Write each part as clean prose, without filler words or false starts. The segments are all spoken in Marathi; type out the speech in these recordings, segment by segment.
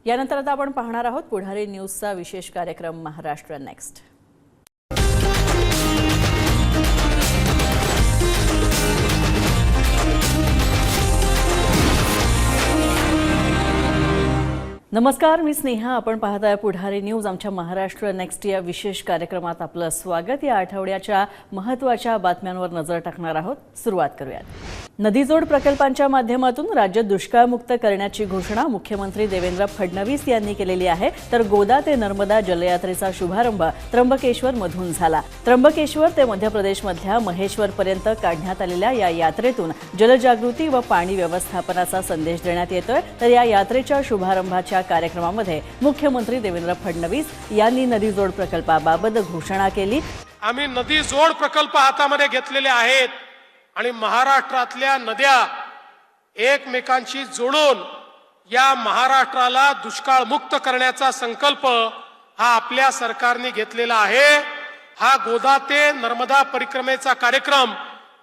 यानंतर आता आपण पाहणार आहोत पुढारी न्यूजचा विशेष कार्यक्रम महाराष्ट्र नेक्स्ट। नमस्कार, मी स्नेहा। आपण पाहताय पुढारी न्यूज। आमच्या महाराष्ट्र नेक्स्ट या विशेष कार्यक्रमात आपलं स्वागत। या आठवड्याच्या महत्त्वाच्या बातम्यांवर नजर टाकणार आहोत। सुरुवात करूयात। नदीजोड प्रकल्पांच्या माध्यमातून राज्य दुष्काळमुक्त करण्याची घोषणा मुख्यमंत्री देवेंद्र फडणवीस यांनी केलेली आहे। तर गोदा ते नर्मदा जलयात्रेचा शुभारंभ त्र्यंबकेश्वर मधून झाला। त्र्यंबकेश्वर ते मध्य प्रदेशमधल्या महेश्वर पर्यंत काढण्यात आलेल्या या यात्रेतून जलजागृती व पाणी व्यवस्थापनाचा संदेश देण्यात येतोय। तर या यात्रेच्या शुभारंभाच्या कार्यक्रमामध्ये मुख्यमंत्री देवेंद्र फडणवीस यांनी नदीजोड प्रकल्पाबाबत घोषणा केली। आम्ही नदीजोड प्रकल्प हातामध्ये घेतलेले आहेत आणि महाराष्ट्रातल्या नद्या एकमेकांशी जोडून या महाराष्ट्राला दुष्काळ मुक्त करण्याचा संकल्प हा आपल्या सरकारने घेतलेला आहे। हा गोदा ते नर्मदा परिक्रमेचा कार्यक्रम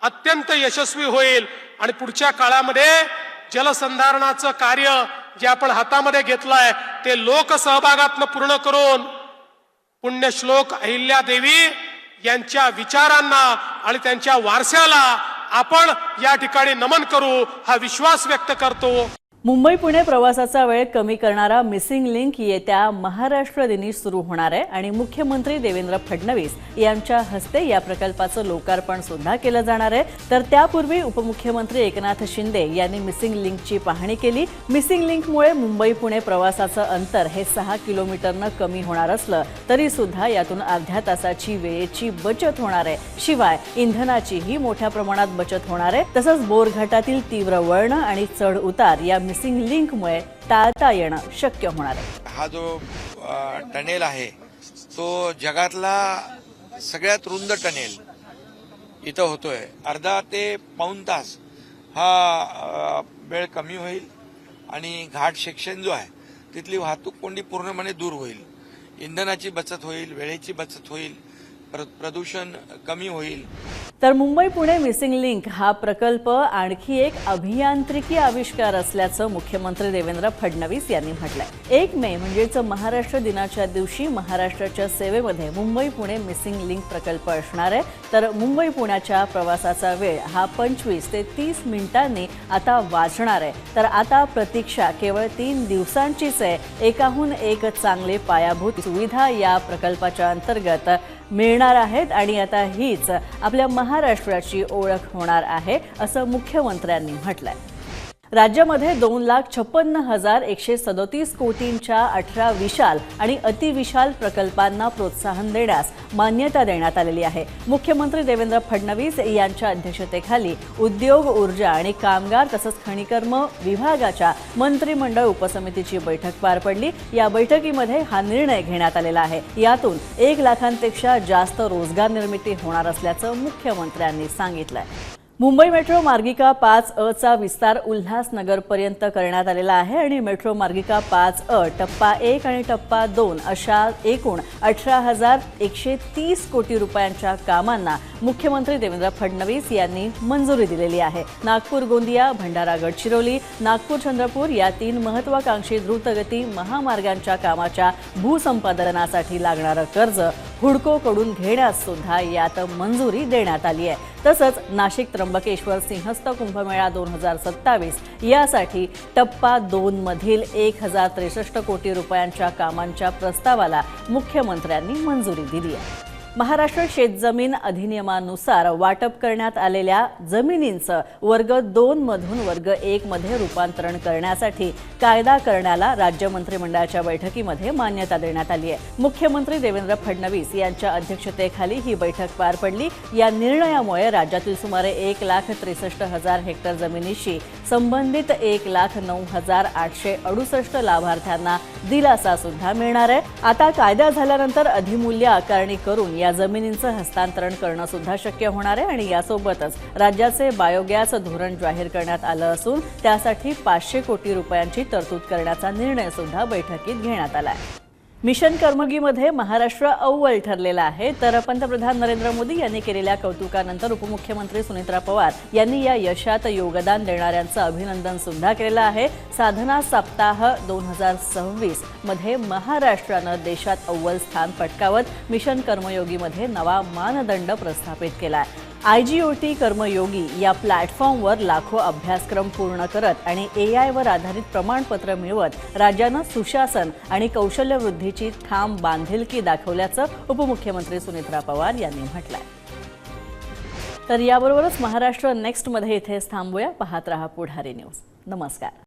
अत्यंत यशस्वी होईल आणि पुढच्या काळामध्ये जलसंधारणाचं कार्य जे आपण हातामध्ये घेतलंय ते लोकसहभागातून पूर्ण करून पुण्यश्लोक अहिल्यादेवी यांच्या विचारांना आणि त्यांच्या वारशाला आपण या ठिकाणी नमन करू हा विश्वास व्यक्त करतो। मुंबई पुणे प्रवासाचा वेळ कमी करणारा मिसिंग लिंक येत्या महाराष्ट्र दिनी सुरू होणार आहे आणि मुख्यमंत्री देवेंद्र फडणवीस यांच्या हस्ते या प्रकल्पाचं लोकार्पण सुद्धा केलं जाणार आहे। तर त्यापूर्वी उपमुख्यमंत्री एकनाथ शिंदे यांनी मिसिंग लिंकची पाहणी केली। मिसिंग लिंकमुळे मुंबई पुणे प्रवासाचं अंतर हे 6 किलोमीटरनं कमी होणार असलं तरी सुद्धा यातून अर्ध्या तासाची वेळेची बचत होणार आहे। शिवाय इंधनाचीही मोठ्या प्रमाणात बचत होणार आहे। तसंच बोरघाटातील तीव्र वळण आणि चढ उतार या मिसिंग लिंकमुळे टाळता येणं शक्य होणार आहे। हा जो टनेल आहे तो जगातला सगळ्यात रुंद टनेल इथं होतोय। अर्धा ते पाऊण तास हा वेळ कमी होईल आणि घाट सेक्शन जो आहे तिथली वाहतूक कोंडी पूर्णपणे दूर होईल। इंधनाची बचत होईल, वेळेची बचत होईल, प्रदूषण कमी होईल। तर मुंबई पुणे मिसिंग लिंक हा प्रकल्प आणखी एक अभियांत्रिकी आविष्कार असल्याचं मुख्यमंत्री देवेंद्र फडणवीस यांनी म्हटलंय। 1 मे म्हणजेच महाराष्ट्र दिनाच्या दिवशी महाराष्ट्राच्या सेवेमध्ये मुंबई पुणे मिसिंग लिंक प्रकल्प असणार आहे। तर मुंबई पुण्याच्या प्रवासाचा वेळ हा 25 ते 30 मिनिटांनी आता वाचणार आहे। तर आता प्रतीक्षा केवळ 3 दिवसांचीच आहे। एकाहून एक चांगले पायाभूत सुविधा या प्रकल्पाच्या अंतर्गत मिळणार आहेत आणि आता हीच आपल्या महाराष्ट्राची ओळख होणार आहे असं मुख्यमंत्र्यांनी म्हटलंय। राज्यामध्ये 2,56,137 कोटींच्या 18 विशाल आणि अतिविशाल प्रकल्पांना प्रोत्साहन देण्यास मान्यता देण्यात आलेली आहे। मुख्यमंत्री देवेंद्र फडणवीस यांच्या अध्यक्षतेखाली उद्योग, ऊर्जा आणि कामगार तसंच खनिकर्म विभागाच्या मंत्रिमंडळ उपसमितीची बैठक पार पडली। या बैठकीमध्ये हा निर्णय घेण्यात आलेला आहे। यातून 1 लाखांपेक्षा जास्त रोजगार निर्मिती होणार असल्याचं मुख्यमंत्र्यांनी सांगितलंय। मुंबई मेट्रो मार्गिका 5A चा विस्तार उल्हासनगरपर्यंत करण्यात आलेला आहे आणि मेट्रो मार्गिका 5A टप्पा 1 आणि टप्पा 2 अशा एकूण 18,130 कोटी रुपयांच्या कामांना मुख्यमंत्री देवेंद्र फडणवीस यांनी मंजुरी दिलेली आहे। नागपूर गोंदिया, भंडारा गडचिरोली, नागपूर चंद्रपूर या 3 महत्त्वाकांक्षी द्रुतगती महामार्गांच्या कामाच्या भूसंपादनासाठी लागणारं कर्ज हुडकोकडून घेण्यास सुद्धा यात मंजुरी देण्यात आली आहे। तसंच नाशिक त्र्यंबकेश्वर सिंहस्थ कुंभमेळा 2027 यासाठी टप्पा 2 मधील 1,063 कोटी रुपयांच्या कामांच्या प्रस्तावाला मुख्यमंत्र्यांनी मंजुरी दिली आहे। महाराष्ट्र शेतजमीन अधिनियमानुसार वाटप करण्यात आलेल्या जमिनींचं वर्ग 2 मधून वर्ग 1 मध्ये रूपांतरण करण्यासाठी कायदा करण्याला राज्य मंत्रिमंडळाच्या बैठकीमध्ये मान्यता देण्यात आली आहे। मुख्यमंत्री देवेंद्र फडणवीस यांच्या अध्यक्षतेखाली ही बैठक पार पडली। या निर्णयामुळे राज्यातील सुमारे 1,63,000 हेक्टर जमिनीशी संबंधित 1,09,868 लाभार्थ्यांना दिलासा सुद्धा मिळणार आहे। आता कायदा झाल्यानंतर अधिमूल्य आकारणी करून या जमिनींचं हस्तांतरण करणं सुद्धा शक्य होणार आहे आणि यासोबतच राज्याचे बायोगॅस धोरण जाहीर करण्यात आलं असून त्यासाठी 500 कोटी रुपयांची तरतूद करण्याचा निर्णय सुद्धा बैठकीत घेण्यात आला आहे। मिशन कर्मयोगीमध्ये महाराष्ट्र अव्वल ठरलेला आहे. तर पंतप्रधान नरेंद्र मोदी यांनी केलेल्या कौतुकानंतर उपमुख्यमंत्री सुनेत्रा पवार यांनी या यशात योगदान देणाऱ्यांचं अभिनंदन सुद्धा केलं आहे. साधना सप्ताह 2026 मध्ये महाराष्ट्रानं देशात अव्वल स्थान पटकावत मिशन कर्मयोगीमध्ये नवा मानदंड प्रस्थापित केला आहे. IGOT कर्मयोगी या प्लॅटफॉर्मवर लाखो अभ्यासक्रम पूर्ण करत आणि AI वर आधारित प्रमाणपत्र मिळवत राज्यानं सुशासन आणि कौशल्यवृद्धीची ठाम बांधिलकी दाखवल्याचं उपमुख्यमंत्री सुनेत्रा पवार यांनी म्हटलंय. तर याबरोबरच महाराष्ट्र नेक्स्टमध्ये इथेच थांबूया. पाहत रहा पुढारी न्यूज. नमस्कार.